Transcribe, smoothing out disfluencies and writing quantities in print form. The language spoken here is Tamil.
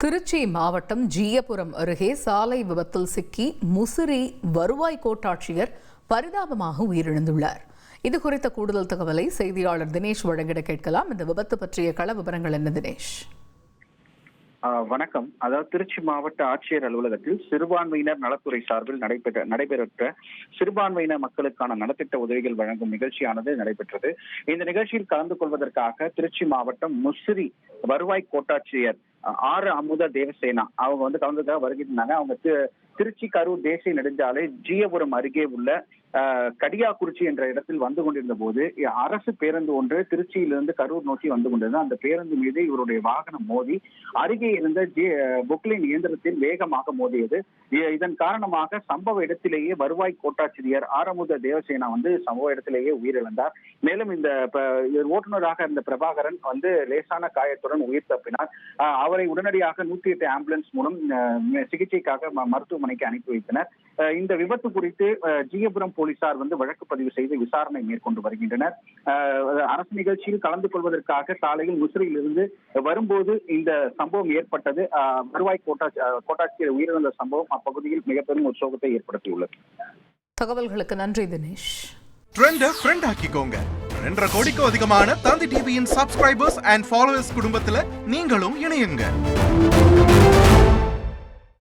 திருச்சி மாவட்டம் ஜீயபுரம் அருகே சாலை விபத்தில் சிக்கி முசிறி வருவாய் கோட்டாட்சியர் பரிதாபமாக உயிரிழந்துள்ளார். இது குறித்த கூடுதல் தகவலை செய்தியாளர் தினேஷ் வழங்கிட கேட்கலாம். இந்த விபத்து பற்றிய கள விவரங்கள் என்ன தினேஷ்? வணக்கம். அதாவது திருச்சி மாவட்ட ஆட்சியர் அலுவலகத்தில் சிறுபான்மையினர் நலத்துறை சார்பில் நடைபெற்ற சிறுபான்மையினர் மக்களுக்கான நலத்திட்ட உதவிகள் வழங்கும் நிகழ்ச்சியானது நடைபெற்றது. இந்த நிகழ்ச்சியில் கலந்து கொள்வதற்காக திருச்சி மாவட்டம் முசிறி வருவாய் கோட்டாட்சியர் ஆர் அமுத தேவசேனா அவங்க கலந்துக்காக வருகின்றாங்க. அவங்க திருச்சி கரூர் தேசிய நெடுஞ்சாலை ஜீயபுரம் அருகே உள்ள கடியாக்குறிச்சி என்ற இடத்தில் வந்து கொண்டிருந்த போது அரசு பேருந்து ஒன்று திருச்சியிலிருந்து கரூர் நோக்கி வந்து கொண்டிருந்தது. அந்த பேருந்து மீது இவருடைய வாகனம் மோதி அருகே இருந்த பொக்லைன் இயந்திரத்தில் வேகமாக மோதியது. இதன் காரணமாக சம்பவ இடத்திலேயே வருவாய் கோட்டாட்சியர் ஆரமுத தேவசேனா சம்பவ இடத்திலேயே உயிரிழந்தார். மேலும் இந்த ஓட்டுநராக இருந்த பிரபாகரன் லேசான காயத்துடன் உயிர் தப்பினார். அவரை உடனடியாக 108 ஆம்புலன்ஸ் மூலம் சிகிச்சைக்காக மருத்துவமனைக்கு அனுப்பி வைத்தனர். இந்த விபத்து குறித்து ஜீயபுரம் போலீசார் வழக்கு பதிவு செய்து விசாரணை மேற்கொண்டு வருகின்றனர். அரசு நிகழ்ச்சியில் கலந்து கொள்வதற்காக சாலையில் முசிறியிலிருந்து வரும்போது இந்த சம்பவம் ஏற்பட்டது. வருவாய் கோட்டாட்சியர் உயிரிழந்த சம்பவம் அப்பகுதியில் மிக பெரும் உற்சவத்தை ஏற்படுத்தியுள்ளது. தகவல்களுக்கு நன்றி தினேஷ். ஃப்ரெண்ட் ஆக்கிக்கோங்க. 2.5 கோடிக்கும் அதிகமான தந்தி டிவியின் சப்ஸ்கிரைபர்ஸ் அண்ட் ஃபாலோவர்ஸ் குடும்பத்துல நீங்களும் இணையுங்க.